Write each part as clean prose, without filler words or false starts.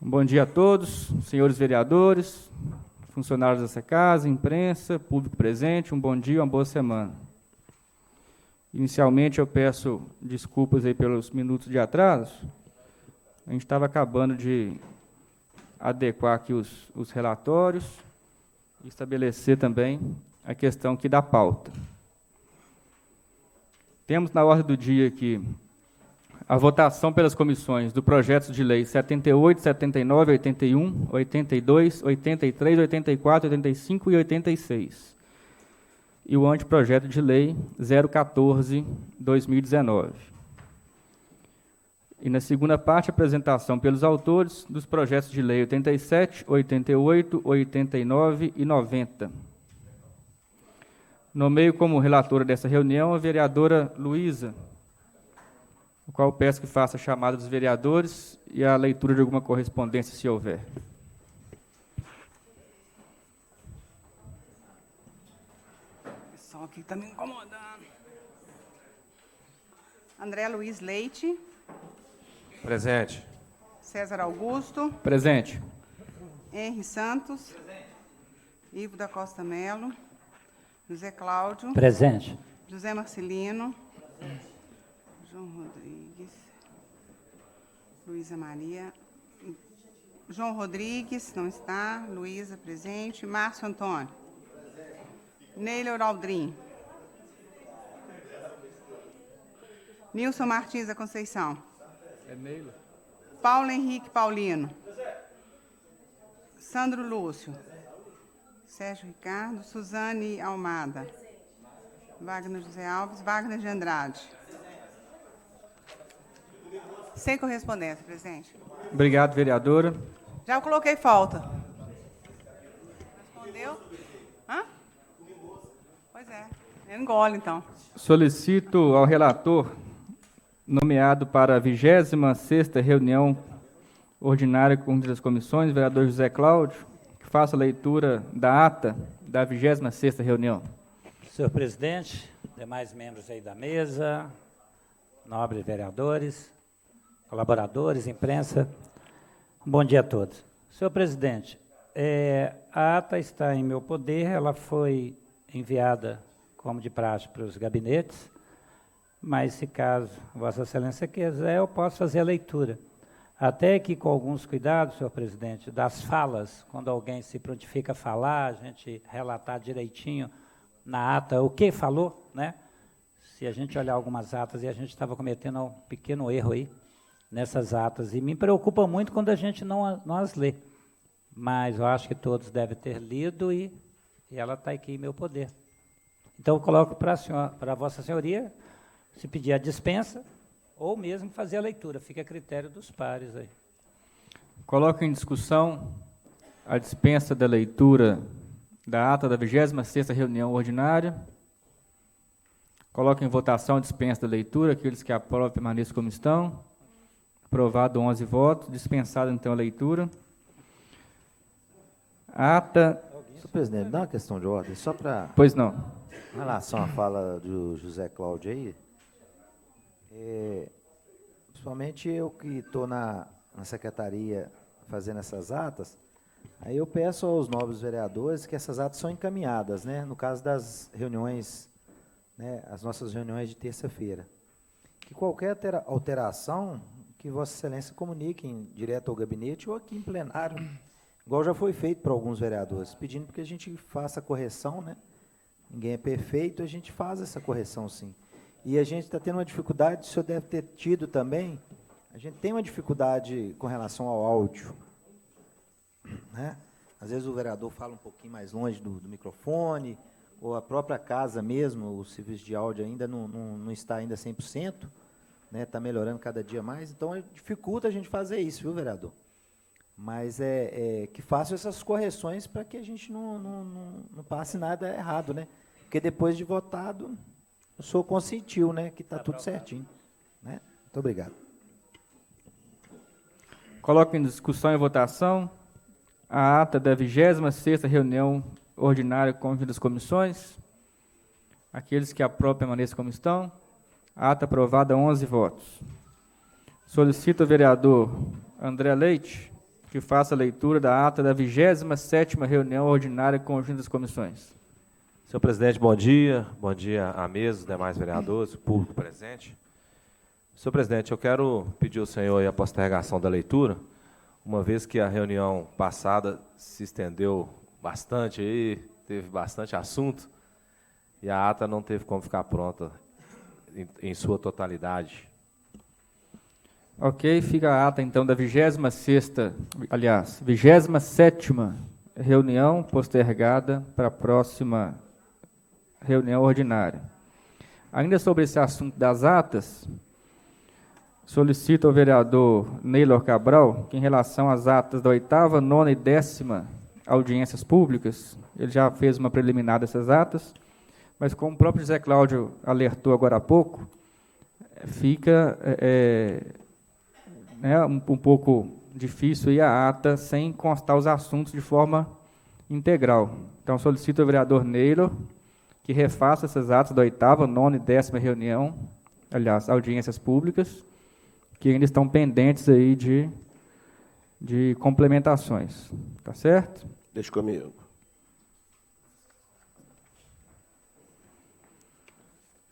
Bom dia a todos, senhores vereadores, funcionários dessa casa, imprensa, público presente, um bom dia, uma boa semana. Inicialmente, eu peço desculpas aí pelos minutos de atraso. A gente estava acabando de adequar aqui os relatórios e estabelecer também a questão aqui da pauta. Temos na ordem do dia aqui a votação pelas comissões do projeto de lei 78, 79, 81, 82, 83, 84, 85 e 86. E o anteprojeto de lei 014/2019. E na segunda parte, a apresentação pelos autores dos projetos de lei 87, 88, 89 e 90. Nomeio como relatora dessa reunião a vereadora Luísa, o qual peço que faça a chamada dos vereadores e a leitura de alguma correspondência, se houver. O pessoal aqui está me incomodando. André Luiz Leite. Presente. César Augusto. Presente. Henri Santos. Presente. Ivo da Costa Melo. José Cláudio. Presente. José Marcelino. Presente. João Rodrigues. Luísa Maria. João Rodrigues, não está. Luísa, presente. Márcio Antônio. Presente. Neylor Aldrin. Nilson Martins da Conceição. É Neylor. Paulo Henrique Paulino. Sandro Lúcio. Sérgio Ricardo. Suzane Almada. Wagner José Alves. Wagner de Andrade. Sem correspondência, presidente. Obrigado, vereadora. Já coloquei falta. Respondeu? Hã? Pois é. Eu engolo, então. Solicito ao relator, nomeado para a 26ª reunião ordinária com das comissões, vereador José Cláudio, que faça a leitura da ata da 26ª reunião. Senhor presidente, demais membros aí da mesa, nobres vereadores, colaboradores, imprensa, bom dia a todos. Senhor presidente, a ata está em meu poder, ela foi enviada, como de praxe, para os gabinetes, mas se caso Vossa Excelência quiser, eu posso fazer a leitura. Até que com alguns cuidados, senhor presidente, das falas, quando alguém se prontifica a falar, a gente relatar direitinho na ata o que falou, né? Se a gente olhar algumas atas, e a gente estava cometendo um pequeno erro aí, nessas atas, e me preocupa muito quando a gente não as lê. Mas eu acho que todos devem ter lido e ela está aqui em meu poder. Então, eu coloco para Vossa Senhoria, se pedir a dispensa, ou mesmo fazer a leitura, fica a critério dos pares aí. Coloco em discussão a dispensa da leitura da ata da 26ª reunião ordinária. Coloco em votação a dispensa da leitura, aqueles que aprovam permaneçam como estão. Aprovado 11 votos, dispensada então a leitura. Ata... Senhor presidente, dá uma questão de ordem, só para... Pois não. Em relação à fala do José Cláudio aí, principalmente eu que estou na secretaria fazendo essas atas, aí eu peço aos nobres vereadores que essas atas são encaminhadas, né, no caso das reuniões, né, as nossas reuniões de terça-feira. Que qualquer alteração, que Vossa Excelência comunique direto ao gabinete ou aqui em plenário, igual já foi feito para alguns vereadores, pedindo que a gente faça a correção, né? Ninguém é perfeito, a gente faz essa correção, sim. E a gente está tendo uma dificuldade, o senhor deve ter tido também, a gente tem uma dificuldade com relação ao áudio, né? Às vezes o vereador fala um pouquinho mais longe do microfone, ou a própria casa mesmo, o serviço de áudio ainda não está ainda 100%, né? Está melhorando cada dia mais, então dificulta a gente fazer isso, viu, vereador? Mas que façam essas correções para que a gente não passe nada errado, né? Porque depois de votado, o senhor consentiu, né? Que está tudo certinho, né? Muito obrigado. Coloco em discussão e votação a ata da 26ª reunião ordinária com das comissões. Aqueles que aprovam permaneçam como estão. Ata aprovada, 11 votos. Solicito ao vereador André Leite que faça a leitura da ata da 27ª reunião ordinária conjunta das comissões. Senhor presidente, bom dia. Bom dia à mesa, os demais vereadores, o público presente. Senhor presidente, eu quero pedir ao senhor aí a postergação da leitura, uma vez que a reunião passada se estendeu bastante aí, teve bastante assunto, e a ata não teve como ficar pronta em sua totalidade. Ok, fica a ata então da 27ª reunião postergada para a próxima reunião ordinária. Ainda sobre esse assunto das atas, solicito ao vereador Neylor Cabral que, em relação às atas da 8ª, 9ª e 10ª audiências públicas, ele já fez uma preliminar dessas atas, mas como o próprio José Cláudio alertou agora há pouco, fica um pouco difícil aí a ata sem constar os assuntos de forma integral. Então, solicito ao vereador Neylor que refaça essas atas da 8ª, 9ª e 10ª reunião, aliás, audiências públicas, que ainda estão pendentes aí de complementações. Tá certo? Deixa comigo.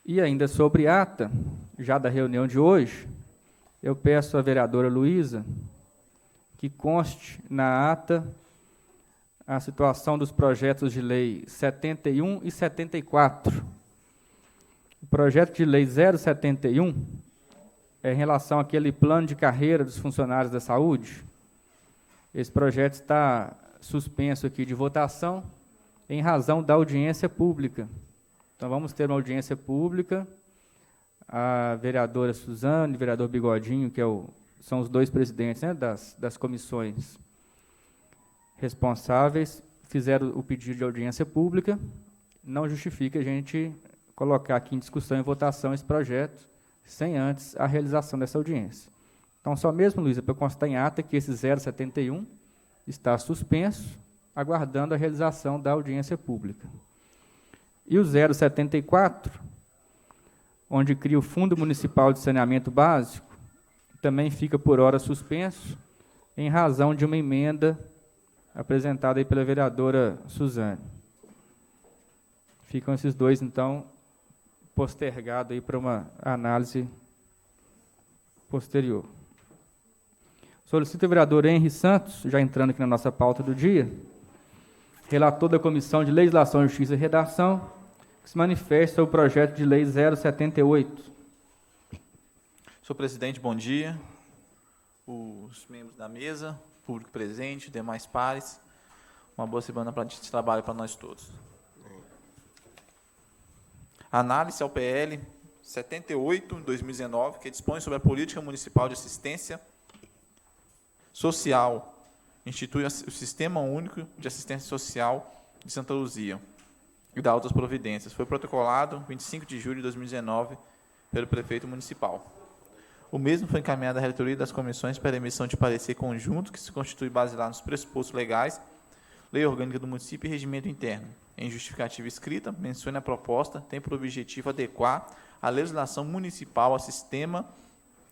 E ainda sobre ata, já da reunião de hoje, eu peço à vereadora Luísa que conste na ata a situação dos projetos de lei 71 e 74. O projeto de lei 071 é em relação àquele plano de carreira dos funcionários da saúde. Esse projeto está suspenso aqui de votação em razão da audiência pública. Então, vamos ter uma audiência pública. A vereadora Suzane, o vereador Bigodinho, que são os dois presidentes, né, das comissões responsáveis, fizeram o pedido de audiência pública. Não justifica a gente colocar aqui em discussão e votação esse projeto sem antes a realização dessa audiência. Então, só mesmo, Luísa, para constar em ata que esse 071 está suspenso, aguardando a realização da audiência pública. E o 074, onde cria o Fundo Municipal de Saneamento Básico, também fica por hora suspenso, em razão de uma emenda apresentada aí pela vereadora Suzane. Ficam esses dois, então, postergados aí para uma análise posterior. Solicito ao vereador Henry Santos, já entrando aqui na nossa pauta do dia, relator da Comissão de Legislação, Justiça e Redação, que se manifesta sobre o projeto de lei 078. Senhor presidente, bom dia. Os membros da mesa, público presente, demais pares. Uma boa semana de trabalho para nós todos. Análise ao PL 78/2019, que dispõe sobre a política municipal de assistência social, institui o Sistema Único de Assistência Social de Santa Luzia e dá outras providências. Foi protocolado 25 de julho de 2019 pelo prefeito municipal. O mesmo foi encaminhado à relatoria das comissões para emissão de parecer conjunto, que se constitui baseado nos pressupostos legais, lei orgânica do município e regimento interno. Em justificativa escrita, menciona a proposta, tem por objetivo adequar a legislação municipal ao Sistema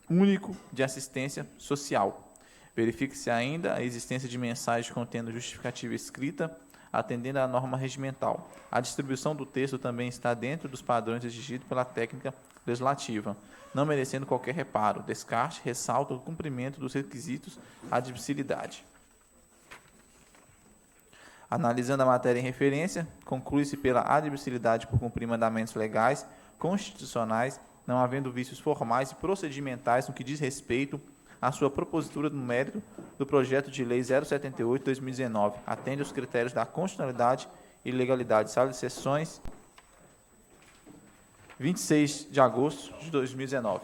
Único de Assistência Social. Verifique-se ainda a existência de mensagem contendo justificativa escrita, atendendo à norma regimental. A distribuição do texto também está dentro dos padrões exigidos pela técnica legislativa, não merecendo qualquer reparo, descarte, ressalto ou cumprimento dos requisitos à admissibilidade. Analisando a matéria em referência, conclui-se pela admissibilidade por cumprir mandamentos legais, constitucionais, não havendo vícios formais e procedimentais no que diz respeito à sua propositura no mérito do projeto de lei 078/2019, atende aos critérios da constitucionalidade e legalidade. Sala de sessões, 26 de agosto de 2019.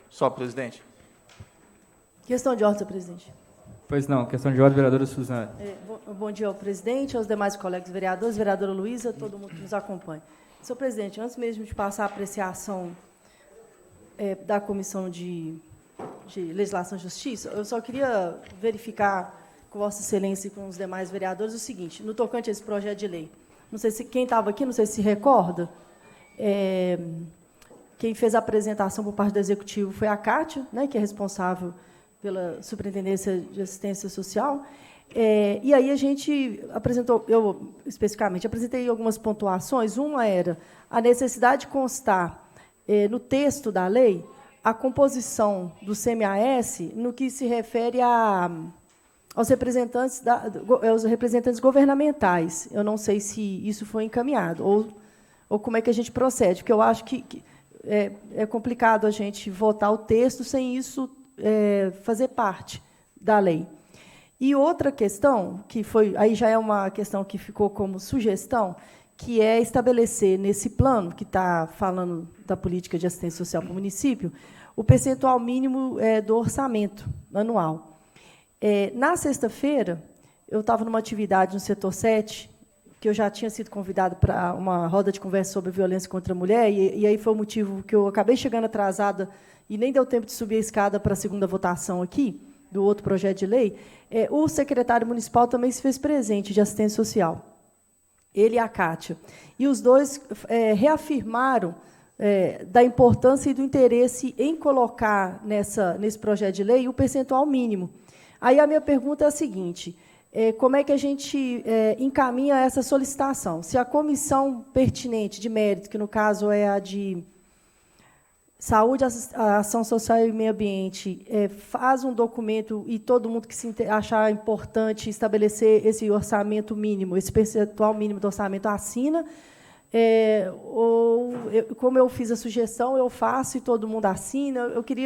Só, presidente. Questão de ordem, senhor presidente. Pois não, questão de ordem, vereadora Suzane. Bom dia ao presidente, aos demais colegas vereadores, vereadora Luísa, todo mundo que nos acompanha. Senhor presidente, antes mesmo de passar a apreciação da Comissão de Legislação e Justiça, eu só queria verificar com Vossa Excelência e com os demais vereadores o seguinte, no tocante a esse projeto de lei. Não sei se quem estava aqui, não sei se recorda, quem fez a apresentação por parte do Executivo foi a Cátia, né, que é responsável pela Superintendência de Assistência Social. E aí a gente apresentou, eu especificamente apresentei algumas pontuações. Uma era a necessidade de constar no texto da lei a composição do CMAS no que se refere aos representantes governamentais. Eu não sei se isso foi encaminhado ou como é que a gente procede, porque eu acho que é complicado a gente votar o texto sem isso fazer parte da lei. E outra questão, aí já é uma questão que ficou como sugestão, que é estabelecer nesse plano, que está falando da política de assistência social para o município, o percentual mínimo do orçamento anual. Na sexta-feira, eu estava numa atividade no setor 7, que eu já tinha sido convidado para uma roda de conversa sobre violência contra a mulher, e aí foi o motivo que eu acabei chegando atrasada e nem deu tempo de subir a escada para a segunda votação aqui, do outro projeto de lei. O secretário municipal também se fez presente, de assistência social, ele e a Cátia. E os dois reafirmaram da importância e do interesse em colocar nesse projeto de lei o percentual mínimo. Aí a minha pergunta é a seguinte: como é que a gente encaminha essa solicitação? Se a comissão pertinente de mérito, que no caso é a de Saúde, Ação Social e Meio Ambiente, faz um documento e todo mundo que se achar importante estabelecer esse orçamento mínimo, esse percentual mínimo do orçamento assina, como eu fiz a sugestão, eu faço e todo mundo assina.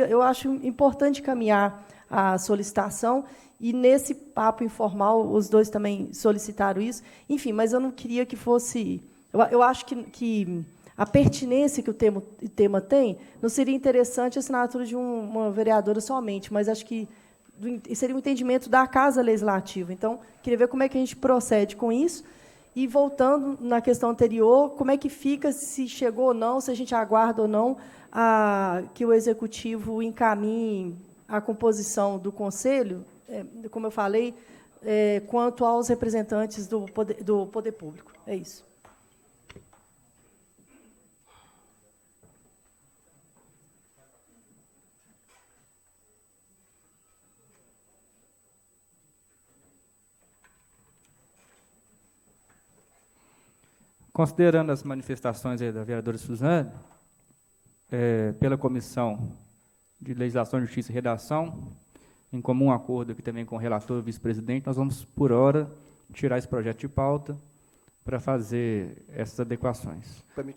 Eu acho importante caminhar a solicitação, e nesse papo informal os dois também solicitaram isso. Enfim, mas eu não queria que fosse... Eu acho que a pertinência que o tema tem, não seria interessante a assinatura de uma vereadora somente, mas acho que seria um entendimento da Casa Legislativa. Então, queria ver como é que a gente procede com isso. E, voltando na questão anterior, como é que fica, se chegou ou não, se a gente aguarda ou não que o Executivo encaminhe a composição do Conselho, como eu falei, quanto aos representantes do poder público. É isso. Considerando as manifestações aí da vereadora Suzane, pela Comissão de Legislação, Justiça e Redação, em comum acordo aqui também com o relator e o vice-presidente, nós vamos, por hora, tirar esse projeto de pauta para fazer essas adequações.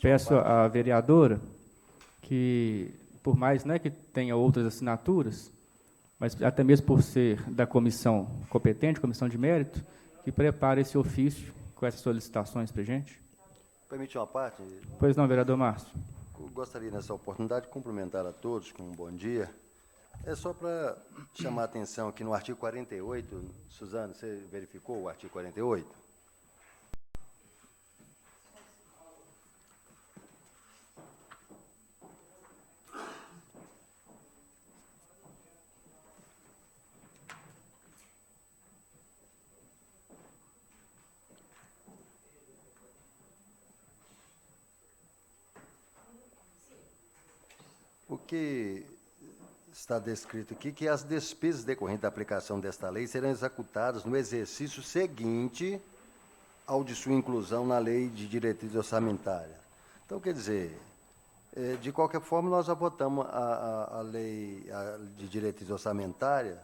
Peço à vereadora que, por mais que tenha outras assinaturas, mas até mesmo por ser da comissão competente, comissão de mérito, que prepare esse ofício com essas solicitações para a gente. Permite uma parte? Pois não, vereador Márcio. Eu gostaria, nessa oportunidade, de cumprimentar a todos com um bom dia. É só para chamar a atenção que no artigo 48, Suzane, você verificou o artigo 48? O que está descrito aqui, que as despesas decorrentes da aplicação desta lei serão executadas no exercício seguinte ao de sua inclusão na lei de diretriz orçamentária. Então, quer dizer, de qualquer forma, nós já votamos a lei de diretriz orçamentária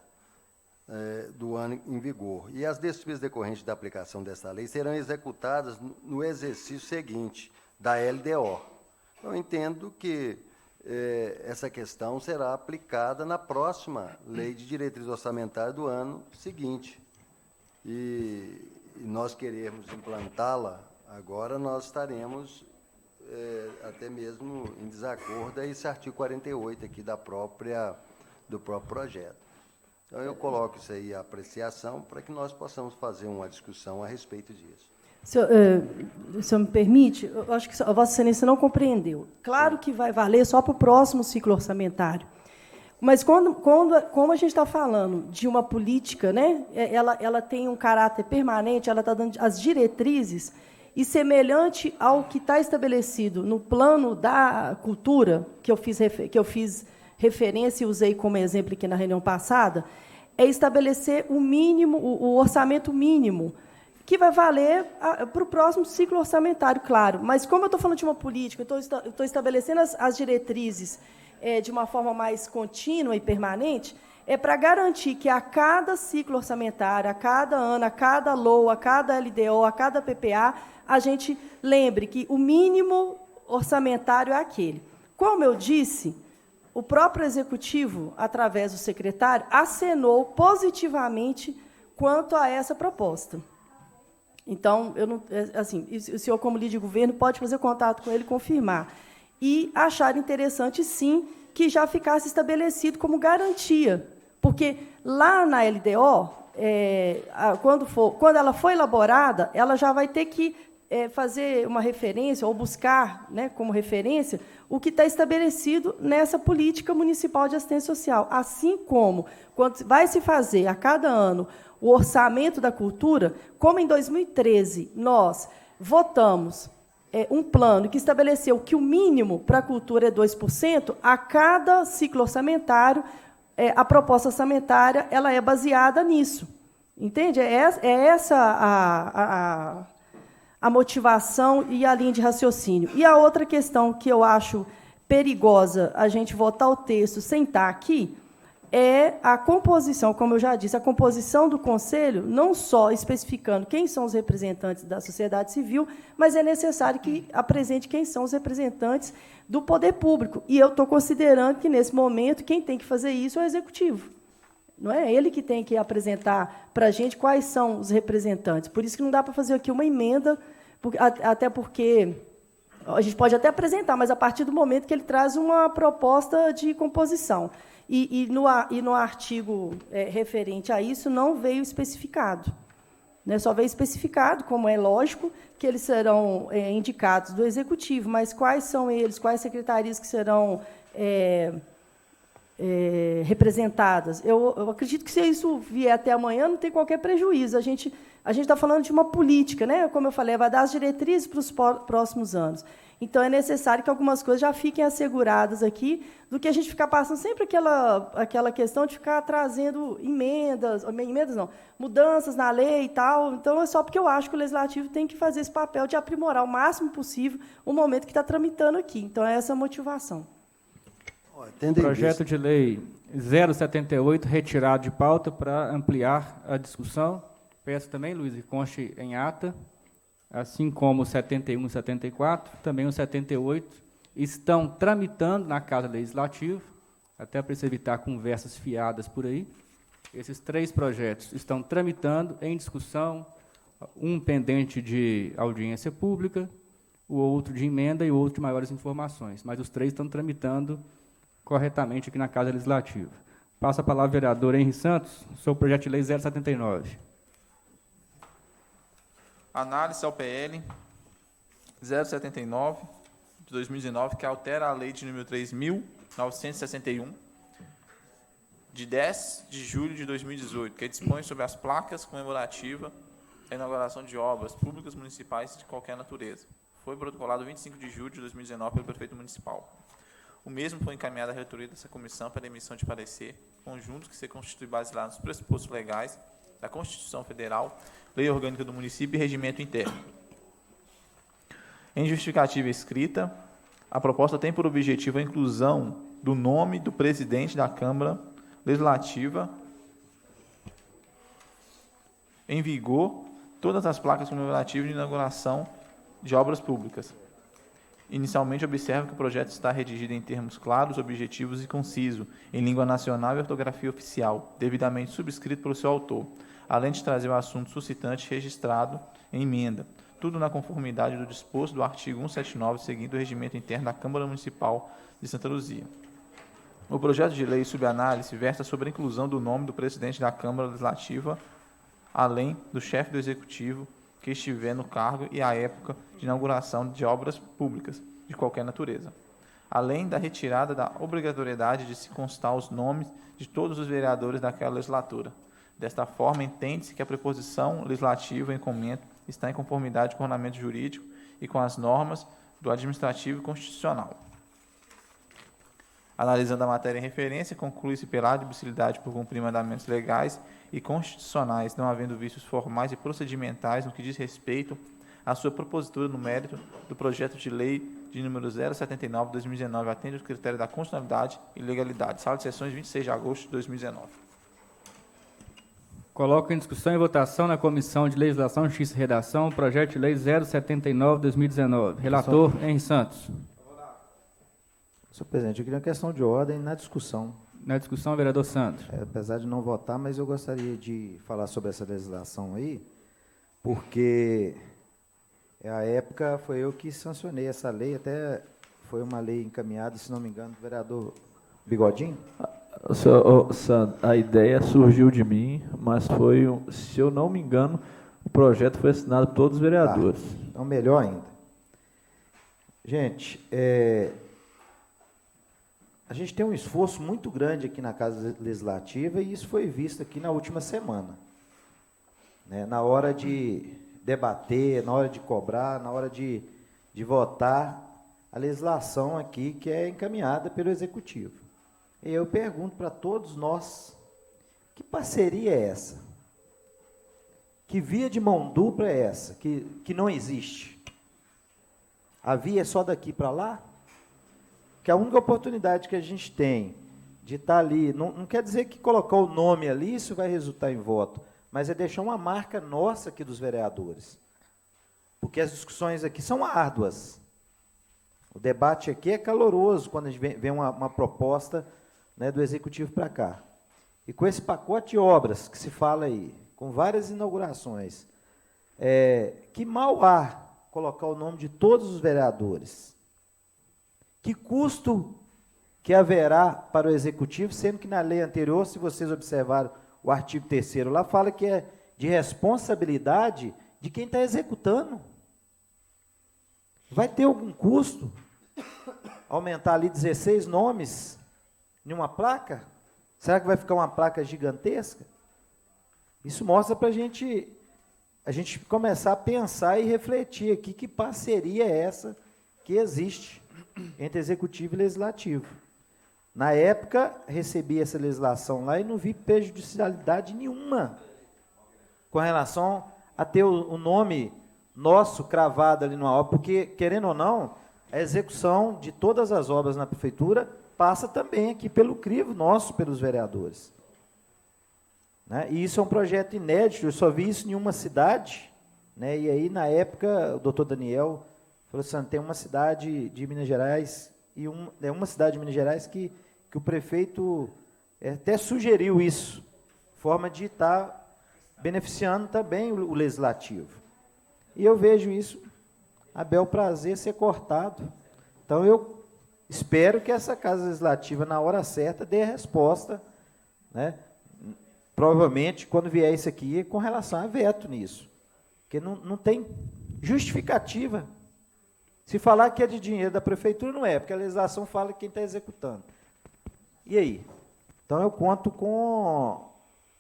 do ano em vigor. E as despesas decorrentes da aplicação desta lei serão executadas no exercício seguinte da LDO. Eu entendo que essa questão será aplicada na próxima lei de diretriz orçamentária do ano seguinte. E nós queremos implantá-la agora, nós estaremos até mesmo em desacordo a esse artigo 48 aqui do próprio projeto. Então, eu coloco isso aí à apreciação para que nós possamos fazer uma discussão a respeito disso. Se o senhor me permite, eu acho que a Vossa Excelência não compreendeu. Claro que vai valer só para o próximo ciclo orçamentário. Mas, como a gente está falando de uma política, ela tem um caráter permanente, ela está dando as diretrizes, e semelhante ao que está estabelecido no plano da cultura, que eu fiz referência e usei como exemplo aqui na reunião passada, é estabelecer o mínimo, o orçamento mínimo, que vai valer para o próximo ciclo orçamentário, claro. Mas, como eu estou falando de uma política, eu estou estabelecendo as diretrizes de uma forma mais contínua e permanente, é para garantir que a cada ciclo orçamentário, a cada ano, a cada LOA, a cada LDO, a cada PPA, a gente lembre que o mínimo orçamentário é aquele. Como eu disse, o próprio Executivo, através do secretário, acenou positivamente quanto a essa proposta. Então, eu não, assim, o senhor, como líder de governo, pode fazer contato com ele e confirmar. E achar interessante, sim, que já ficasse estabelecido como garantia. Porque lá na LDO, quando ela for elaborada, ela já vai ter que fazer uma referência, ou buscar, né, como referência, o que está estabelecido nessa política municipal de assistência social. Assim como, quando vai se fazer a cada ano o orçamento da cultura, como em 2013 nós votamos um plano que estabeleceu que o mínimo para a cultura é 2%, a cada ciclo orçamentário, a proposta orçamentária ela é baseada nisso. Entende? É essa a motivação e a linha de raciocínio. E a outra questão que eu acho perigosa a gente votar o texto sem estar aqui é a composição, como eu já disse, a composição do Conselho, não só especificando quem são os representantes da sociedade civil, mas é necessário que apresente quem são os representantes do poder público. E eu estou considerando que, nesse momento, quem tem que fazer isso é o Executivo. Não é ele que tem que apresentar para a gente quais são os representantes. Por isso que não dá para fazer aqui uma emenda, até porque a gente pode até apresentar, mas a partir do momento que ele traz uma proposta de composição. E no artigo referente a isso não veio especificado. Né? Só veio especificado, como é lógico, que eles serão indicados do Executivo, mas quais são eles, quais secretarias que serão representadas. Eu acredito que, se isso vier até amanhã, não tem qualquer prejuízo. A gente está falando de uma política, né? Como eu falei, vai dar as diretrizes para os próximos anos. Então, é necessário que algumas coisas já fiquem asseguradas aqui, do que a gente ficar passando sempre aquela questão de ficar trazendo mudanças na lei e tal. Então, é só porque eu acho que o Legislativo tem que fazer esse papel de aprimorar o máximo possível o momento que está tramitando aqui. Então, é essa a motivação. Projeto de lei 078, retirado de pauta para ampliar a discussão. Peço também, Luiz, que conste em ata, assim como o 71 e 74, também o 78, estão tramitando na Casa Legislativa, até para se evitar conversas fiadas por aí. Esses 3 projetos estão tramitando, em discussão, um pendente de audiência pública, o outro de emenda e o outro de maiores informações, mas os 3 estão tramitando corretamente aqui na Casa Legislativa. Passo a palavra ao vereador Henri Santos, sobre o projeto de lei 079. Análise ao PL 079, de 2019, que altera a lei de número 3.961, de 10 de julho de 2018, que dispõe sobre as placas comemorativas da inauguração de obras públicas municipais de qualquer natureza. Foi protocolado 25 de julho de 2019 pelo prefeito municipal. O mesmo foi encaminhado à reitoria dessa comissão para emissão de parecer conjunto que se constitui baseado nos pressupostos legais da Constituição Federal, Lei Orgânica do Município e Regimento Interno. Em justificativa escrita, a proposta tem por objetivo a inclusão do nome do presidente da Câmara Legislativa em vigor todas as placas comemorativas de inauguração de obras públicas. Inicialmente, observo que o projeto está redigido em termos claros, objetivos e conciso, em língua nacional e ortografia oficial, devidamente subscrito pelo seu autor, além de trazer o assunto suscitante registrado em emenda, tudo na conformidade do disposto do artigo 179, seguindo o regimento interno da Câmara Municipal de Santa Luzia. O projeto de lei subanálise versa sobre a inclusão do nome do presidente da Câmara Legislativa, além do chefe do Executivo que estiver no cargo e à época de inauguração de obras públicas de qualquer natureza, além da retirada da obrigatoriedade de se constar os nomes de todos os vereadores daquela legislatura. Desta forma, entende-se que a preposição legislativa em comento está em conformidade com o ordenamento jurídico e com as normas do administrativo e constitucional. Analisando a matéria em referência, conclui-se pela admissibilidade por cumprir mandamentos legais e constitucionais, não havendo vícios formais e procedimentais no que diz respeito à sua propositura no mérito do projeto de lei de número 079/2019, atende aos critérios da constitucionalidade e legalidade. Sala de sessões, 26 de agosto de 2019. Coloco em discussão e votação na Comissão de Legislação, Justiça e Redação o projeto de lei 079/2019. Relator, Henri Santos. Senhor presidente, eu queria uma questão de ordem na discussão. Na discussão, vereador Santos. Apesar de não votar, mas eu gostaria de falar sobre essa legislação aí, porque à época foi eu que sancionei essa lei, até foi uma lei encaminhada, se não me engano, do vereador Bigodinho. Sandro, a ideia surgiu de mim, mas foi, se eu não me engano, o projeto foi assinado por todos os vereadores. Tá, então, melhor ainda. Gente, a gente tem um esforço muito grande aqui na Casa Legislativa e isso foi visto aqui na última semana. Né? Na hora de debater, na hora de cobrar, na hora de votar a legislação aqui que é encaminhada pelo Executivo. E eu pergunto para todos nós, que parceria é essa? Que via de mão dupla é essa? Que não existe? A via é só daqui para lá? Que a única oportunidade que a gente tem de estar ali, não quer dizer que colocar o nome ali, isso vai resultar em voto, mas é deixar uma marca nossa aqui dos vereadores. Porque as discussões aqui são árduas. O debate aqui é caloroso quando a gente vê uma proposta, né, do Executivo para cá. E com esse pacote de obras que se fala aí, com várias inaugurações, que mal há colocar o nome de todos os vereadores. Que custo que haverá para o Executivo, sendo que na lei anterior, se vocês observaram o artigo 3º, lá fala que é de responsabilidade de quem está executando. Vai ter algum custo? Aumentar ali 16 nomes em uma placa? Será que vai ficar uma placa gigantesca? Isso mostra para a gente começar a pensar e refletir aqui que parceria é essa que existe entre Executivo e Legislativo. Na época, recebi essa legislação lá e não vi prejudicialidade nenhuma com relação a ter o nome nosso cravado ali numa obra, porque, querendo ou não, a execução de todas as obras na Prefeitura passa também aqui pelo crivo nosso, pelos vereadores. Né? E isso é um projeto inédito, eu só vi isso em uma cidade, né? E aí, na época, o doutor Daniel falou assim, tem uma cidade de Minas Gerais, e uma cidade de Minas Gerais que o prefeito até sugeriu isso, forma de estar beneficiando também o Legislativo. E eu vejo isso, a bel prazer, ser cortado. Então, eu espero que essa Casa Legislativa, na hora certa, dê a resposta, né? Provavelmente, quando vier isso aqui, com relação a veto nisso. Porque não tem justificativa. Se falar que é de dinheiro da Prefeitura, não é, porque a legislação fala quem está executando. E aí? Então, eu conto com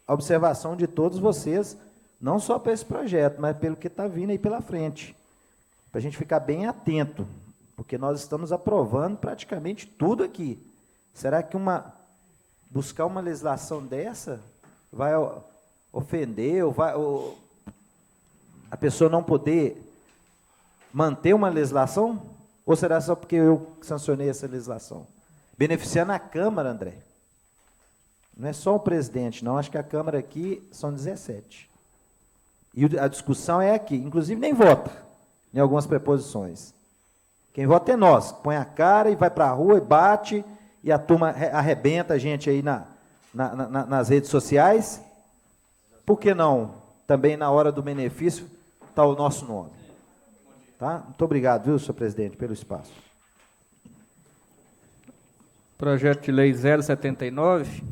a observação de todos vocês, não só para esse projeto, mas pelo que está vindo aí pela frente, para a gente ficar bem atento, porque nós estamos aprovando praticamente tudo aqui. Será que buscar uma legislação dessa vai ofender, ou a pessoa não poder manter uma legislação? Ou será só porque eu sancionei essa legislação? Beneficiando a Câmara, André. Não é só o presidente, não. Acho que a Câmara aqui são 17. E a discussão é aqui. Inclusive, nem vota em algumas preposições. Quem vota é nós. Põe a cara e vai para a rua e bate, e a turma arrebenta a gente aí nas redes sociais. Por que não? Também, na hora do benefício, está o nosso nome. Tá? Muito obrigado, viu, senhor presidente, pelo espaço. Projeto de lei 079,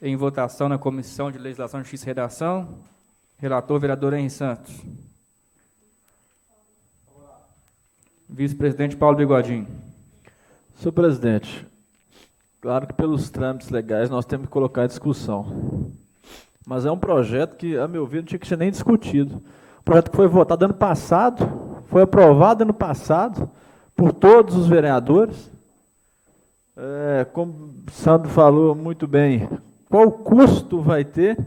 em votação na Comissão de Legislação, Justiça e Redação. Relator, vereador Henri Santos. Vice-presidente Paulo Bigodinho. Senhor presidente, claro que pelos trâmites legais nós temos que colocar em discussão. Mas é um projeto que, a meu ver, não tinha que ser nem discutido. projeto que foi votado ano passado, foi aprovado ano passado por todos os vereadores. Como o Sandro falou muito bem, qual custo vai ter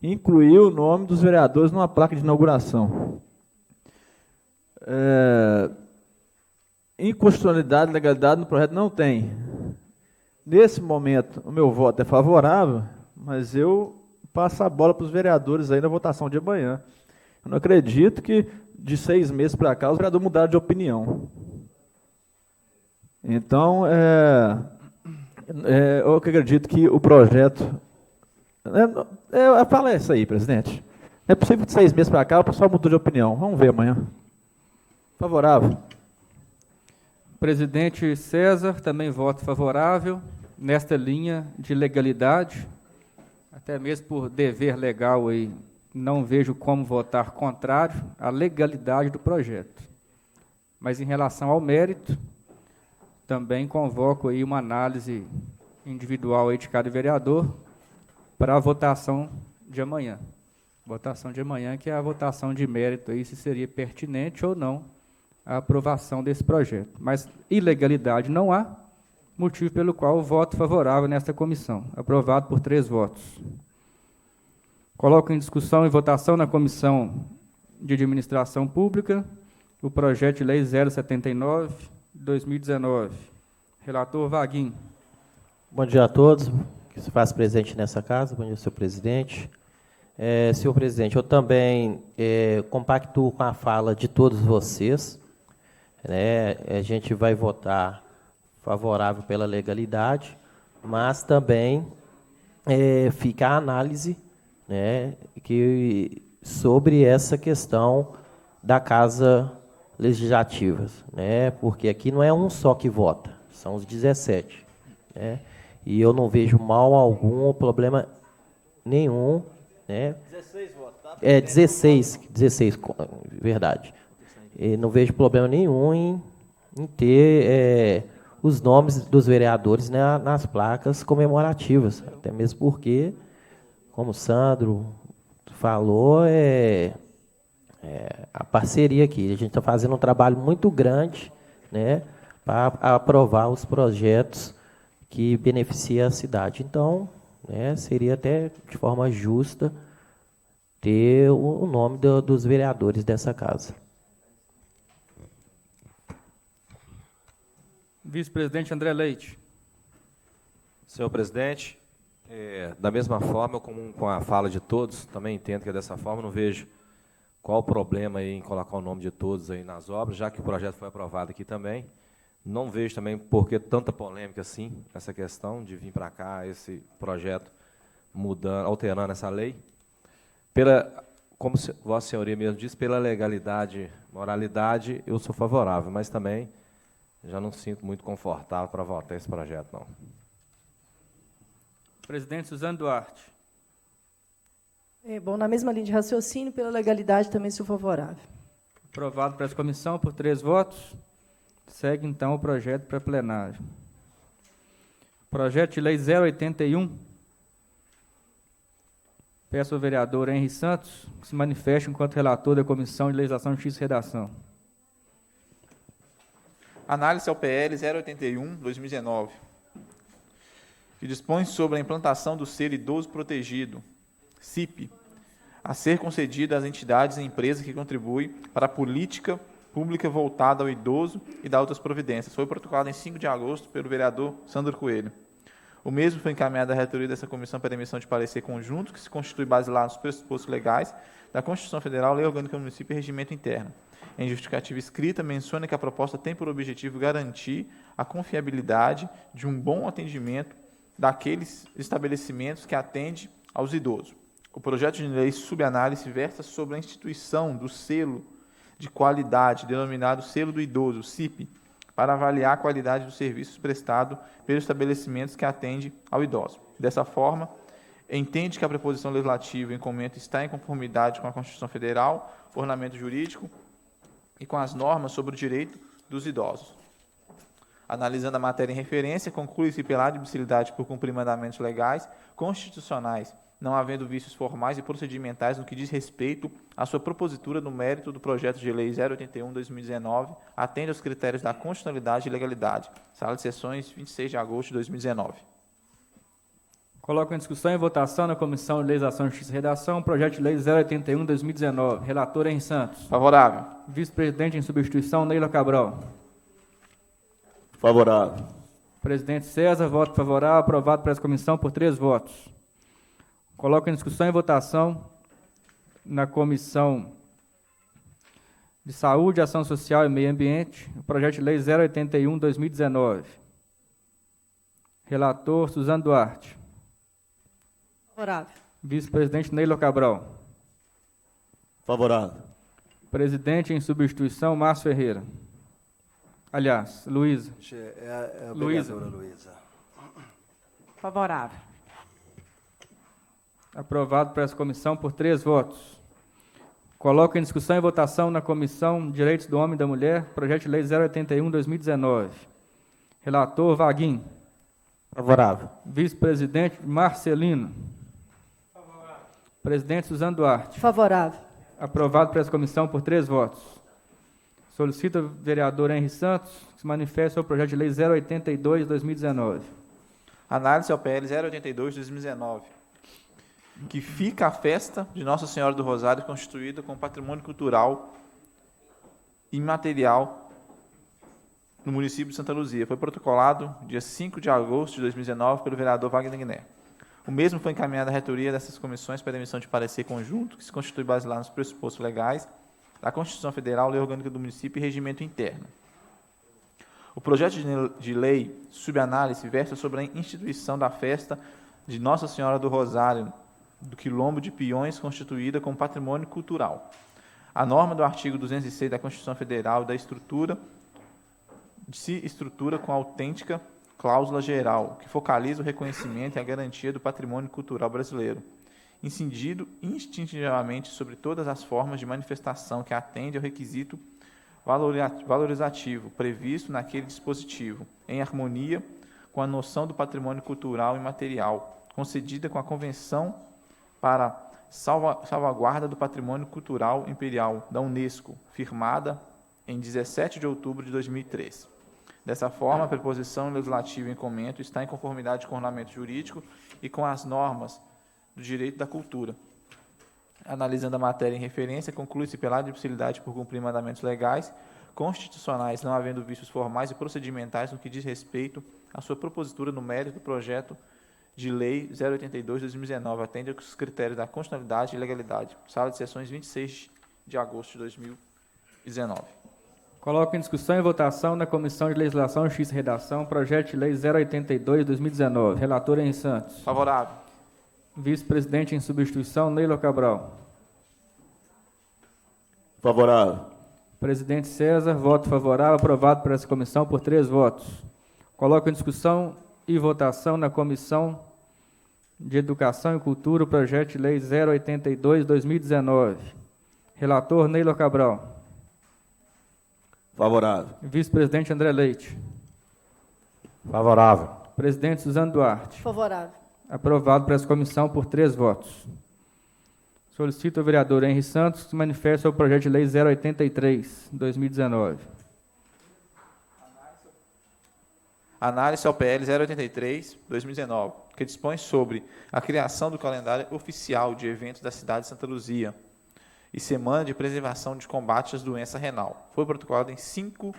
incluir o nome dos vereadores numa placa de inauguração? Inconstitucionalidade, legalidade no projeto não tem. Nesse momento, o meu voto é favorável, mas eu passo a bola para os vereadores aí na votação de amanhã. Eu não acredito que de 6 meses para cá os vereadores mudaram de opinião. Então, eu acredito que o projeto... Fala isso aí, presidente. Não é possível de 6 meses para cá o pessoal mudou de opinião. Vamos ver amanhã. Favorável. Presidente César, também voto favorável, nesta linha de legalidade, até mesmo por dever legal aí, não vejo como votar contrário à legalidade do projeto. Mas em relação ao mérito, também convoco aí uma análise individual aí de cada vereador para a votação de amanhã. Votação de amanhã, que é a votação de mérito aí, se seria pertinente ou não a aprovação desse projeto. Mas ilegalidade não há, motivo pelo qual voto favorável nesta comissão. Aprovado por 3 votos. Coloco em discussão e votação na Comissão de Administração Pública o projeto de lei 079, 2019. Relator Vaguinho. Bom dia a todos que se faz presente nessa casa. Bom dia, senhor presidente. Senhor presidente, eu também compactuo com a fala de todos vocês. A gente vai votar favorável pela legalidade, mas também fica a análise sobre essa questão da Casa Legislativa, porque aqui não é um só que vota, são os 17. E eu não vejo mal algum ou problema nenhum. 16 votos, tá? 16, verdade. E não vejo problema nenhum em ter os nomes dos vereadores nas placas comemorativas, até mesmo porque, como o Sandro falou, a parceria aqui. A gente está fazendo um trabalho muito grande para aprovar os projetos que beneficiam a cidade. Então, seria até de forma justa ter o nome dos vereadores dessa casa. Vice-presidente André Leite. Senhor presidente, da mesma forma, com a fala de todos, também entendo que é dessa forma, não vejo qual o problema aí em colocar o nome de todos aí nas obras, já que o projeto foi aprovado aqui também. Não vejo também por que tanta polêmica assim, essa questão de vir para cá, esse projeto alterando essa lei. Como Vossa Senhoria mesmo disse, pela legalidade, moralidade, eu sou favorável, mas também já não sinto muito confortável para votar esse projeto, não. Presidente Suzano Duarte. Bom, na mesma linha de raciocínio, pela legalidade também sou favorável. Aprovado por essa comissão por 3 votos. Segue, então, o projeto para plenário. Projeto de lei 081. Peço ao vereador Henri Santos que se manifeste enquanto relator da Comissão de Legislação, Justiça e Redação. Análise ao PL 081/2019, que dispõe sobre a implantação do Ser Idoso Protegido, CIP, a ser concedida às entidades e empresas que contribuem para a política pública voltada ao idoso e da outras providências. Foi protocolado em 5 de agosto pelo vereador Sandro Coelho. O mesmo foi encaminhado à reitoria dessa comissão para emissão de parecer conjunto, que se constitui baseado nos pressupostos legais da Constituição Federal, Lei Orgânica do Município e Regimento Interno. Em justificativa escrita, menciona que a proposta tem por objetivo garantir a confiabilidade de um bom atendimento daqueles estabelecimentos que atendem aos idosos. O projeto de lei subanálise versa sobre a instituição do selo de qualidade, denominado Selo do Idoso, CIP, para avaliar a qualidade dos serviços prestados pelos estabelecimentos que atendem ao idoso. Dessa forma, entende que a preposição legislativa em comento está em conformidade com a Constituição Federal, ordenamento jurídico e com as normas sobre o direito dos idosos. Analisando a matéria em referência, conclui-se pela admissibilidade por cumprir mandamentos legais, constitucionais, não havendo vícios formais e procedimentais no que diz respeito à sua propositura no mérito do projeto de lei 081/2019, atende aos critérios da constitucionalidade e legalidade. Sala de sessões, 26 de agosto de 2019. Coloco em discussão e votação na Comissão de Legislação, Justiça e Redação, projeto de lei 081/2019. Relator Henri Santos. Favorável. Vice-presidente em substituição, Neila Cabral. Favorável. Presidente César, voto favorável, aprovado por essa comissão por 3 votos. Coloco em discussão e votação na Comissão de Saúde, Ação Social e Meio Ambiente, o projeto de lei 081/2019. Relator Suzano Duarte. Favorável. Vice-presidente Neila Cabral. Favorável. Presidente em substituição, Márcio Ferreira. Aliás, Luísa. É a Luísa. vereadora Luísa. Favorável. Aprovado por essa comissão por 3 votos. Coloco em discussão e votação na Comissão de Direitos do Homem e da Mulher, projeto de lei 081/2019. Relator Vaguinho. Favorável. Vice-presidente Marcelino. Favorável. Presidente Suzano Duarte. Favorável. Aprovado por essa comissão por 3 votos. Solicito ao vereador Henri Santos que se manifeste sobre o projeto de lei 082/2019. Análise ao PL 082/2019, que fica a festa de Nossa Senhora do Rosário constituída como patrimônio cultural imaterial no município de Santa Luzia. Foi protocolado dia 5 de agosto de 2019 pelo vereador Wagner Guiné. O mesmo foi encaminhado à reitoria dessas comissões para emissão de parecer conjunto, que se constitui baseado nos pressupostos legais da Constituição Federal, Lei Orgânica do Município e Regimento Interno. O projeto de lei subanálise versa sobre a instituição da festa de Nossa Senhora do Rosário, do Quilombo de Piões, constituída como patrimônio cultural. A norma do artigo 206 da Constituição Federal se estrutura com a autêntica cláusula geral, que focaliza o reconhecimento e a garantia do patrimônio cultural brasileiro, incidindo instintivamente sobre todas as formas de manifestação que atende ao requisito valorizativo previsto naquele dispositivo, em harmonia com a noção do patrimônio cultural imaterial, concedida com a Convenção para Salvaguarda do Patrimônio Cultural Imperial da Unesco, firmada em 17 de outubro de 2003. Dessa forma, a preposição legislativa em comento está em conformidade com o ordenamento jurídico e com as normas do direito da cultura. Analisando a matéria em referência, conclui-se pela admissibilidade por cumprir mandamentos legais, constitucionais, não havendo vícios formais e procedimentais no que diz respeito à sua propositura no mérito do projeto de lei 082/2019, atende aos critérios da constitucionalidade e legalidade. Sala de sessões, 26 de agosto de 2019. Coloco em discussão e votação na Comissão de Legislação, Justiça e Redação, projeto de lei 082/2019. Relator Henri Santos. Favorável. Vice-presidente em substituição, Neila Cabral. Favorável. Presidente César, voto favorável, aprovado por essa comissão por 3 votos. Coloco em discussão e votação na Comissão de Educação e Cultura o projeto de lei 082/2019. Relator Neila Cabral. Favorável. Vice-presidente André Leite. Favorável. Presidente Suzano Duarte. Favorável. Aprovado por essa comissão por 3 votos. Solicito ao vereador Henri Santos que se manifeste sobre o projeto de lei 083/2019. Análise ao PL 083/2019, que dispõe sobre a criação do calendário oficial de eventos da cidade de Santa Luzia e Semana de Preservação de Combate às Doenças Renal. Foi protocolado em 5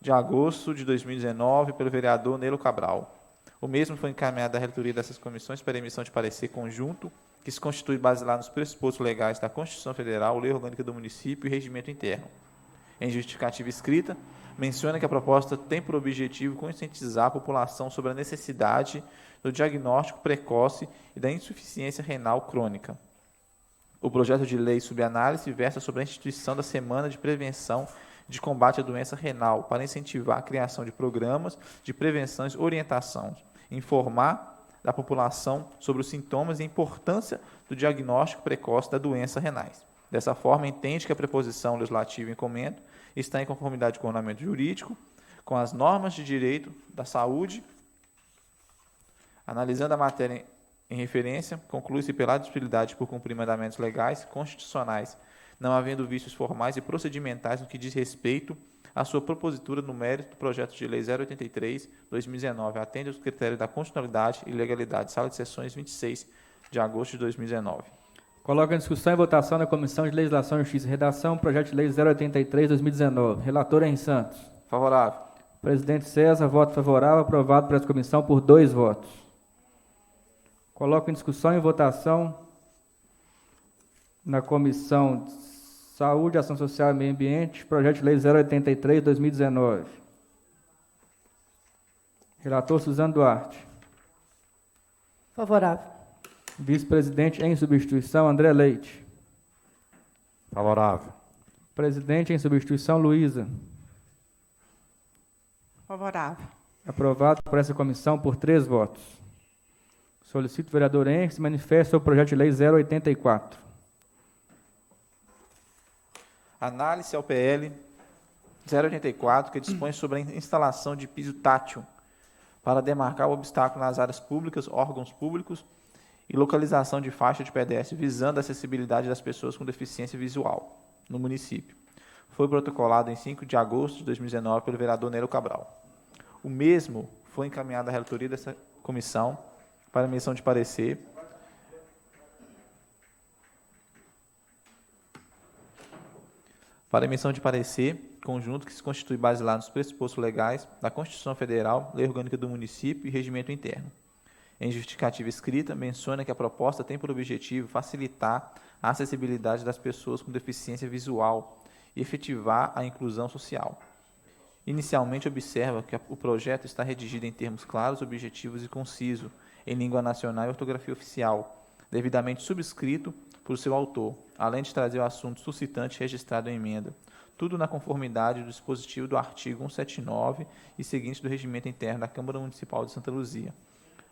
de agosto de 2019 pelo vereador Neilo Cabral. O mesmo foi encaminhado à reitoria dessas comissões para emissão de parecer conjunto, que se constitui baseado nos pressupostos legais da Constituição Federal, Lei Orgânica do Município e Regimento Interno. Em justificativa escrita, menciona que a proposta tem por objetivo conscientizar a população sobre a necessidade do diagnóstico precoce e da insuficiência renal crônica. O projeto de lei subanálise versa sobre a instituição da Semana de Prevenção de Combate à Doença Renal para incentivar a criação de programas de prevenção e orientação, informar da população sobre os sintomas e a importância do diagnóstico precoce da doença renais. Dessa forma, entende que a preposição legislativa em comento está em conformidade com o ordenamento jurídico, com as normas de direito da saúde. Analisando a matéria em referência, conclui-se pela admissibilidade por cumprir mandamentos legais, constitucionais, não havendo vícios formais e procedimentais no que diz respeito à sua propositura no mérito do projeto de lei 083/2019, atende aos critérios da constitucionalidade e legalidade. Sala de sessões, 26 de agosto de 2019. Coloco em discussão e votação na Comissão de Legislação, Justiça e Redação, projeto de lei 083/2019. Relator Henrique Santos. Favorável. Presidente César, voto favorável, aprovado por essa comissão por 2 votos. Coloco em discussão e votação na Comissão de Saúde, Ação Social e Meio Ambiente, projeto de lei 083/2019. Relator Suzano Duarte. Favorável. Vice-presidente em substituição, André Leite. Favorável. Presidente em substituição, Luísa. Favorável. Aprovado por essa comissão por 3 votos. Solicito o vereador Henrique se manifeste sobre o projeto de lei 084. Análise ao PL 084, que dispõe sobre a instalação de piso tátil para demarcar o obstáculo nas áreas públicas, órgãos públicos e localização de faixa de pedestre, visando a acessibilidade das pessoas com deficiência visual no município. Foi protocolado em 5 de agosto de 2019 pelo vereador Nélio Cabral. O mesmo foi encaminhado à relatoria dessa comissão para emissão de parecer. Para emissão de parecer conjunto que se constitui baseado nos pressupostos legais da Constituição Federal, Lei Orgânica do Município e Regimento Interno. Em justificativa escrita, menciona que a proposta tem por objetivo facilitar a acessibilidade das pessoas com deficiência visual e efetivar a inclusão social. Inicialmente, observa que o projeto está redigido em termos claros, objetivos e conciso, em língua nacional e ortografia oficial, devidamente subscrito por seu autor, além de trazer o assunto suscitante registrado em emenda, tudo na conformidade do dispositivo do artigo 179 e seguintes do Regimento Interno da Câmara Municipal de Santa Luzia.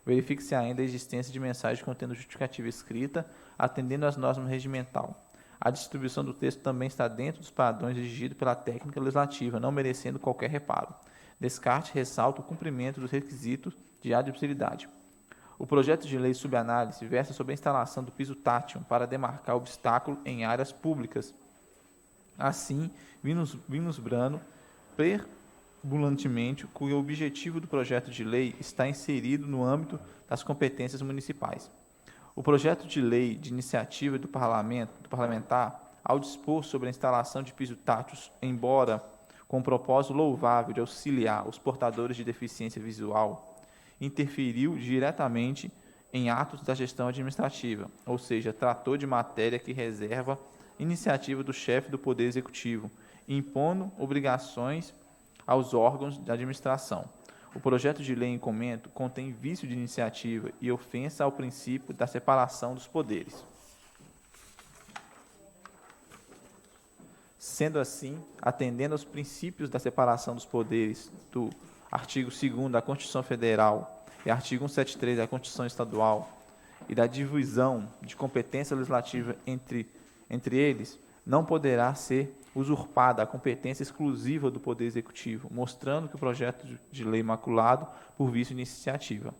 Verifique-se ainda a existência de mensagem contendo justificativa escrita, atendendo às normas regimental. A distribuição do texto também está dentro dos padrões exigidos pela técnica legislativa, não merecendo qualquer reparo. Descarte ressalta o cumprimento dos requisitos de admissibilidade. O projeto de lei subanálise versa sobre a instalação do piso tátil para demarcar obstáculo em áreas públicas. Assim, vislumbrando preambulantemente que o objetivo do projeto de lei está inserido no âmbito das competências municipais. O projeto de lei de iniciativa do parlamentar, ao dispor sobre a instalação de piso tátil, embora com o propósito louvável de auxiliar os portadores de deficiência visual, interferiu diretamente em atos da gestão administrativa, ou seja, tratou de matéria que reserva iniciativa do chefe do Poder Executivo, impondo obrigações aos órgãos de administração. O projeto de lei em comento contém vício de iniciativa e ofensa ao princípio da separação dos poderes. Sendo assim, atendendo aos princípios da separação dos poderes do artigo 2º da Constituição Federal e artigo 173 da Constituição Estadual e da divisão de competência legislativa entre eles, não poderá ser usurpada a competência exclusiva do Poder Executivo, mostrando que o projeto de lei maculado por vício de iniciativa.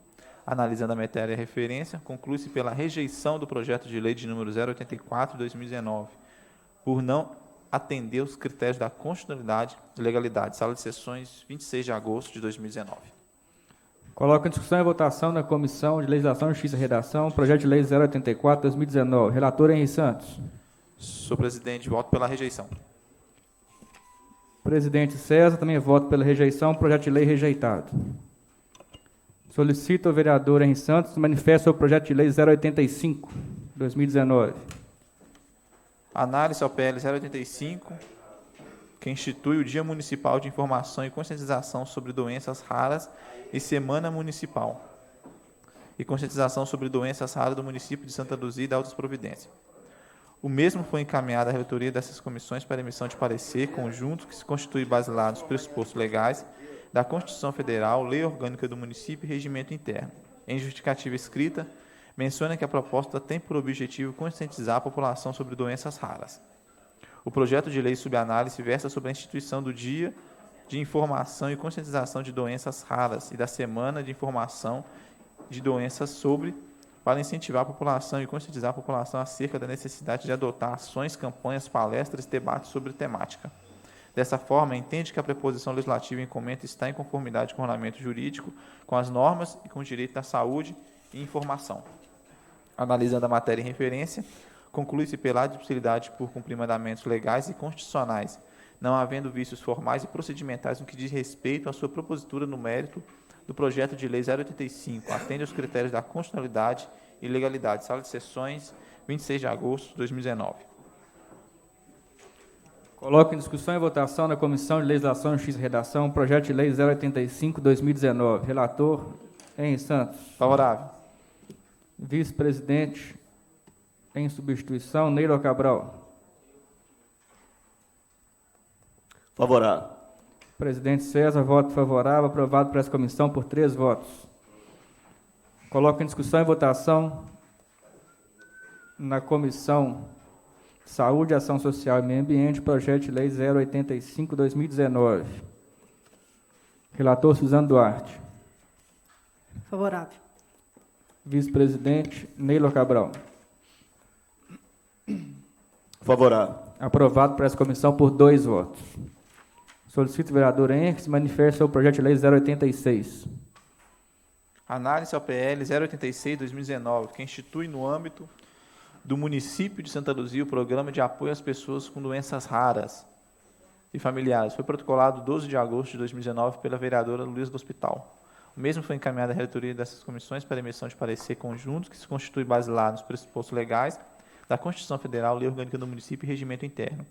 Analisando a matéria de referência, conclui-se pela rejeição do projeto de lei de número 084 de 2019, por não atender os critérios da constitucionalidade e legalidade. Sala de sessões, 26 de agosto de 2019. Coloco em discussão e votação na Comissão de Legislação, Justiça e Redação, projeto de lei 084, 2019. Relator Henrique Santos. Senhor presidente, voto pela rejeição. Presidente César, também voto pela rejeição, projeto de lei rejeitado. Solicito ao vereador Henrique Santos manifeste sobre o projeto de lei 085, 2019. Análise ao PL 085, que institui o Dia Municipal de Informação e Conscientização sobre Doenças Raras e Semana Municipal e Conscientização sobre Doenças Raras do município de Santa Luzia e da outras providências. O mesmo foi encaminhado à relatoria dessas comissões para emissão de parecer conjunto que se constitui baseado nos pressupostos legais da Constituição Federal, Lei Orgânica do Município e Regimento Interno. Em justificativa escrita, menciona que a proposta tem por objetivo conscientizar a população sobre doenças raras. O projeto de lei subanálise versa sobre a instituição do Dia de Informação e Conscientização de Doenças Raras e da Semana de Informação de Doenças para incentivar a população e conscientizar a população acerca da necessidade de adotar ações, campanhas, palestras e debates sobre temática. Dessa forma, entende que a preposição legislativa em comenta está em conformidade com o ordenamento jurídico, com as normas e com o direito da saúde e informação. Analisando a matéria em referência, conclui-se pela admissibilidade por cumprir mandamentos legais e constitucionais, não havendo vícios formais e procedimentais no que diz respeito à sua propositura no mérito do projeto de lei 085, atende aos critérios da constitucionalidade e legalidade. Sala de sessões, 26 de agosto de 2019. Coloco em discussão e votação na Comissão de Legislação, Justiça e Redação o projeto de lei 085/2019. Relator, Henrique Santos. Favorável. Vice-presidente, em substituição, Neilo Cabral. Favorável. Presidente César, voto favorável, aprovado por essa comissão por 3 votos. Coloco em discussão e votação na Comissão de Saúde, Ação Social e Meio Ambiente, projeto de lei 085/2019. Relator Suzano Duarte. Favorável. Vice-presidente Neilo Cabral. Favorável. Aprovado por essa comissão por 2 votos. Solicito o vereador Henrique que se manifeste sobre o projeto de lei 086. Análise ao PL 086/2019, que institui no âmbito do município de Santa Luzia o programa de apoio às pessoas com doenças raras e familiares. Foi protocolado 12 de agosto de 2019 pela vereadora Luísa do Hospital. O mesmo foi encaminhado à relatoria dessas comissões para emissão de parecer conjunto, que se constitui baseado nos pressupostos legais da Constituição Federal, Lei Orgânica do Município e Regimento Interno.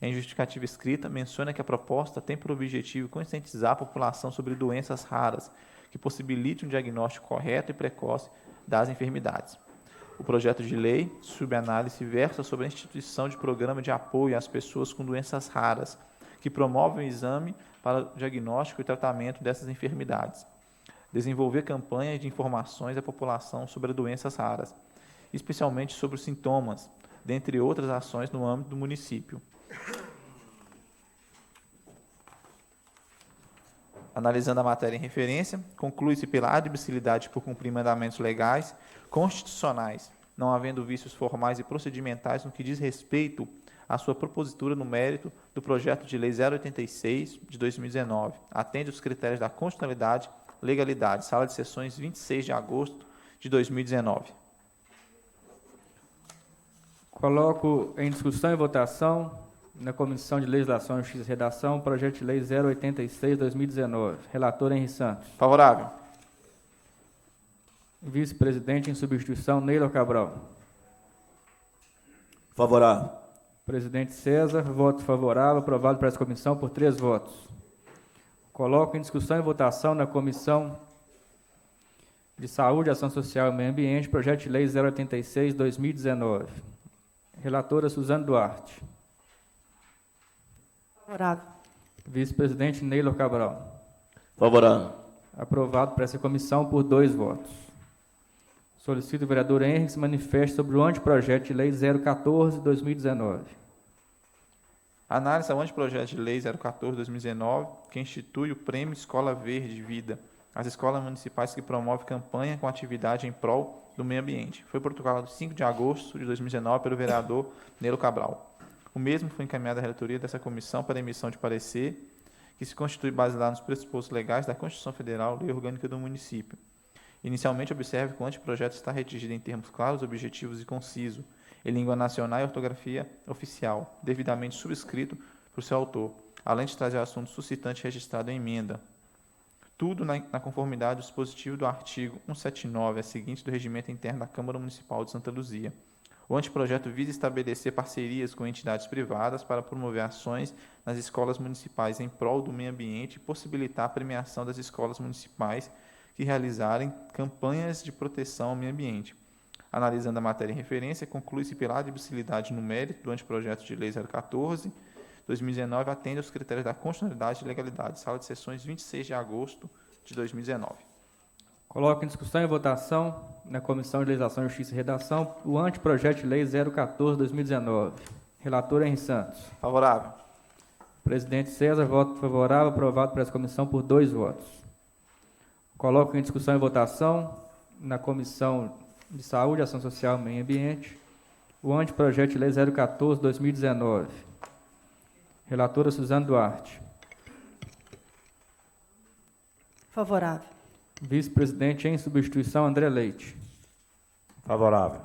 Em justificativa escrita, menciona que a proposta tem por objetivo conscientizar a população sobre doenças raras, que possibilite um diagnóstico correto e precoce das enfermidades. O projeto de lei, subanálise, versa sobre a instituição de programa de apoio às pessoas com doenças raras, que promove o exame para o diagnóstico e tratamento dessas enfermidades. Desenvolver campanhas de informações à população sobre doenças raras, especialmente sobre os sintomas, dentre outras ações no âmbito do município. Analisando a matéria em referência, conclui-se pela admissibilidade por cumprir mandamentos legais, constitucionais, não havendo vícios formais e procedimentais no que diz respeito à sua propositura no mérito do projeto de lei 086 de 2019. Atende aos critérios da constitucionalidade, legalidade. Sala de sessões, 26 de agosto de 2019. Coloco em discussão e votação na Comissão de Legislação, Justiça e Redação, projeto de lei 086/2019. Relator Henrique Santos. Favorável. Vice-presidente em substituição, Neilo Cabral. Favorável. Presidente César, voto favorável, aprovado por essa comissão por 3 votos. Coloco em discussão e votação na Comissão de Saúde, Ação Social e Meio Ambiente, projeto de lei 086/2019. Relatora Suzano Duarte. Favorável. Vice-presidente Neilo Cabral. Favorável. Aprovado por essa comissão por 2 votos. Solicito o vereador Henrique que se manifeste sobre o anteprojeto de lei 014/2019. Análise ao anteprojeto de lei 014/2019, que institui o Prêmio Escola Verde Vida, às escolas municipais que promovem campanha com atividade em prol do meio ambiente. Foi protocolado 5 de agosto de 2019 pelo vereador Neilo Cabral. O mesmo foi encaminhado à relatoria dessa comissão para emissão de parecer, que se constitui baseado nos pressupostos legais da Constituição Federal, Lei Orgânica do Município. Inicialmente, observe que o anteprojeto está redigido em termos claros, objetivos e conciso, em língua nacional e ortografia oficial, devidamente subscrito por seu autor, além de trazer assunto suscitante registrado em emenda. Tudo na conformidade do dispositivo do artigo 179, a seguinte, do Regimento Interno da Câmara Municipal de Santa Luzia. O anteprojeto visa estabelecer parcerias com entidades privadas para promover ações nas escolas municipais em prol do meio ambiente e possibilitar a premiação das escolas municipais que realizarem campanhas de proteção ao meio ambiente. Analisando a matéria em referência, conclui-se pela admissibilidade no mérito do anteprojeto de lei 014/2019, atende aos critérios da constitucionalidade e legalidade. Sala de sessões, 26 de agosto de 2019. Coloco em discussão e votação na Comissão de Legislação, Justiça e Redação o anteprojeto de lei 014/2019. Relator Henrique Santos. Favorável. Presidente César, voto favorável, aprovado por essa comissão por 2 votos. Coloco em discussão e votação na Comissão de Saúde, Ação Social e Meio Ambiente o anteprojeto de lei 014/2019. Relatora Suzana Duarte. Favorável. Vice-presidente em substituição, André Leite. Favorável.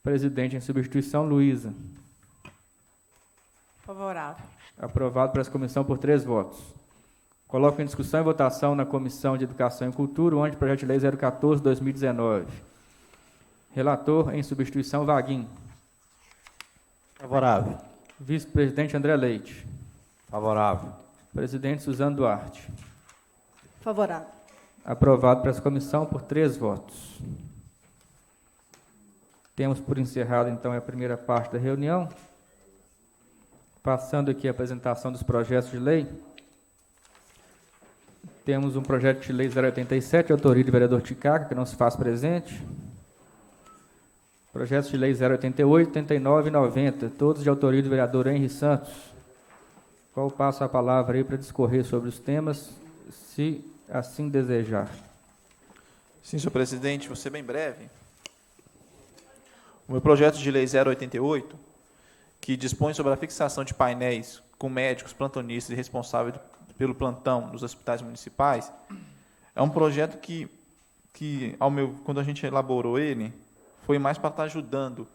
Presidente em substituição, Luísa. Favorável. Aprovado por essa comissão por 3 votos. Coloco em discussão e votação na Comissão de Educação e Cultura o anteprojeto de lei 014/2019. Relator em substituição, Vaguinho. Favorável. Vice-presidente André Leite. Favorável. Presidente Suzana Duarte. Favorável. Aprovado por essa comissão por 3 votos. Temos por encerrado, então, a primeira parte da reunião. Passando aqui a apresentação dos projetos de lei. Temos um projeto de lei 087, autoria do vereador Ticaca, que não se faz presente. Projetos de lei 088, 89 e 90, todos de autoria do vereador Henri Santos. Qual passo a palavra aí para discorrer sobre os temas, se assim desejar. Sim, senhor presidente, vou ser bem breve. O meu projeto de lei 088, que dispõe sobre a fixação de painéis com médicos, plantonistas e responsáveis pelo plantão dos hospitais municipais, é um projeto que quando a gente elaborou ele, foi mais para estar ajudando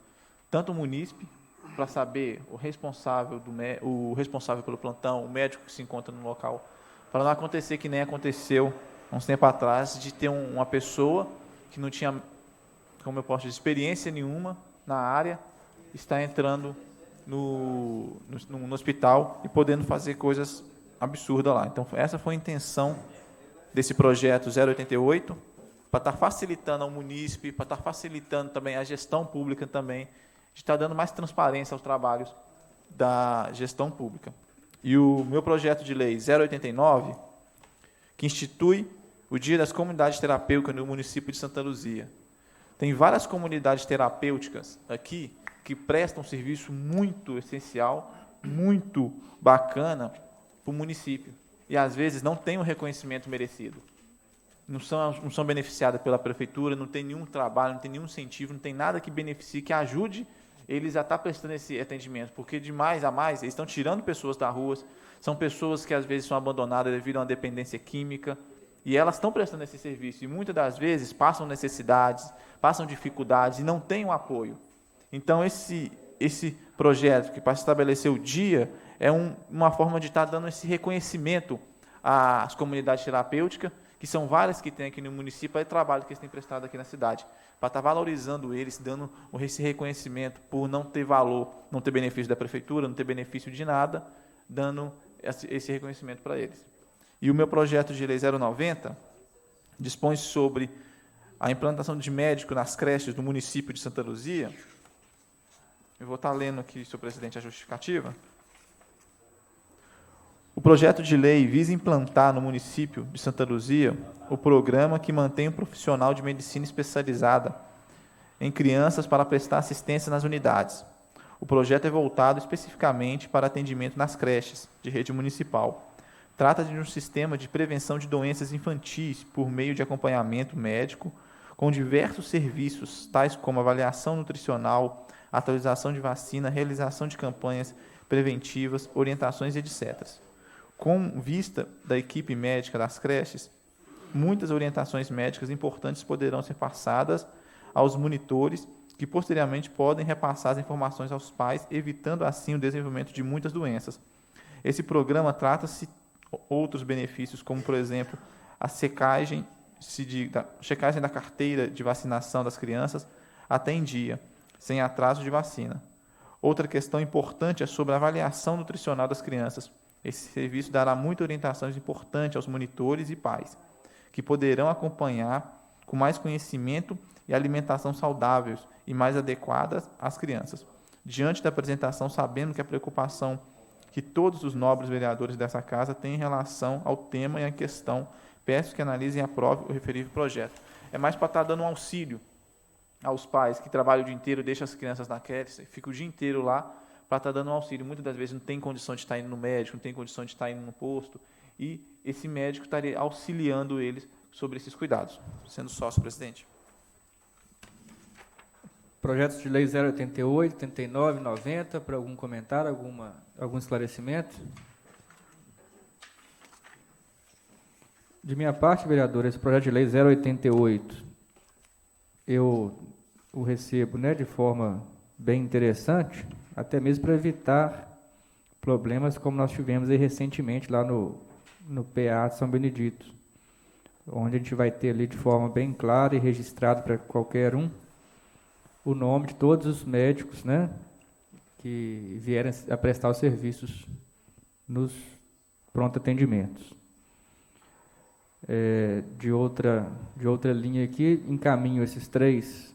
tanto o munícipe, para saber o responsável pelo plantão, o médico que se encontra no local, para não acontecer que nem aconteceu há uns tempos atrás, de ter uma pessoa que não tinha, como eu posso dizer, experiência nenhuma na área, está entrando no hospital e podendo fazer coisas absurdas lá. Então, essa foi a intenção desse projeto 088, para estar facilitando ao munícipe, para estar facilitando também a gestão pública também, de estar dando mais transparência aos trabalhos da gestão pública. E o meu projeto de lei 089, que institui o Dia das Comunidades Terapêuticas no município de Santa Luzia. Tem várias comunidades terapêuticas aqui que prestam um serviço muito essencial, muito bacana para o município. E, às vezes, não tem o reconhecimento merecido. Não são beneficiadas pela prefeitura, não tem nenhum trabalho, não tem nenhum incentivo, não tem nada que beneficie, que ajude eles a estar prestando esse atendimento, porque de mais a mais, eles estão tirando pessoas da rua, são pessoas que às vezes são abandonadas devido a uma dependência química, e elas estão prestando esse serviço, e muitas das vezes passam necessidades, passam dificuldades, e não têm um apoio. Então, esse projeto, que para estabelecer o dia, é uma forma de estar dando esse reconhecimento às comunidades terapêuticas, que são várias que tem aqui no município, é o trabalho que eles têm prestado aqui na cidade, para estar valorizando eles, dando esse reconhecimento por não ter valor, não ter benefício da prefeitura, não ter benefício de nada, dando esse reconhecimento para eles. E o meu projeto de lei 090 dispõe sobre a implantação de médico nas creches do município de Santa Luzia. Eu vou estar lendo aqui, senhor presidente, a justificativa. O projeto de lei visa implantar no município de Santa Luzia o programa que mantém um profissional de medicina especializada em crianças para prestar assistência nas unidades. O projeto é voltado especificamente para atendimento nas creches de rede municipal. Trata de um sistema de prevenção de doenças infantis por meio de acompanhamento médico, com diversos serviços, tais como avaliação nutricional, atualização de vacina, realização de campanhas preventivas, orientações, etc. Com vista da equipe médica das creches, muitas orientações médicas importantes poderão ser passadas aos monitores, que posteriormente podem repassar as informações aos pais, evitando assim o desenvolvimento de muitas doenças. Esse programa trata-se outros benefícios, como, por exemplo, a checagem da carteira de vacinação das crianças até em dia, sem atraso de vacina. Outra questão importante é sobre a avaliação nutricional das crianças. Esse serviço dará muitas orientações importantes aos monitores e pais, que poderão acompanhar com mais conhecimento e alimentação saudáveis e mais adequadas às crianças. Diante da apresentação, sabendo que a preocupação que todos os nobres vereadores dessa casa têm em relação ao tema e à questão, peço que analisem e aprovem o referível projeto. É mais para estar dando um auxílio aos pais que trabalham o dia inteiro, deixam as crianças na creche, ficam o dia inteiro lá, para estar dando um auxílio. Muitas das vezes não tem condição de estar indo no médico, não tem condição de estar indo no posto, e esse médico estaria auxiliando eles sobre esses cuidados. Sendo sócio, presidente. Projetos de lei 088, 89, 90, para algum comentário, algum esclarecimento? De minha parte, vereador, esse projeto de lei 088, eu o recebo, né, de forma bem interessante, até mesmo para evitar problemas como nós tivemos aí recentemente lá no PA de São Benedito, onde a gente vai ter ali de forma bem clara e registrado para qualquer um o nome de todos os médicos, né, que vierem a prestar os serviços nos pronto atendimentos. De outra linha aqui, encaminho esses 3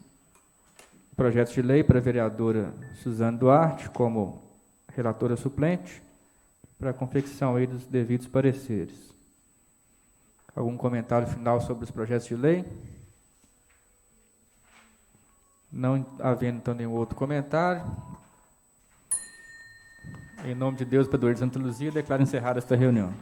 projetos de lei para a vereadora Suzane Duarte, como relatora suplente, para a confecção aí dos devidos pareceres. Algum comentário final sobre os projetos de lei? Não havendo, então, nenhum outro comentário, em nome de Deus, Padroeiro de Santa Luzia, declaro encerrada esta reunião.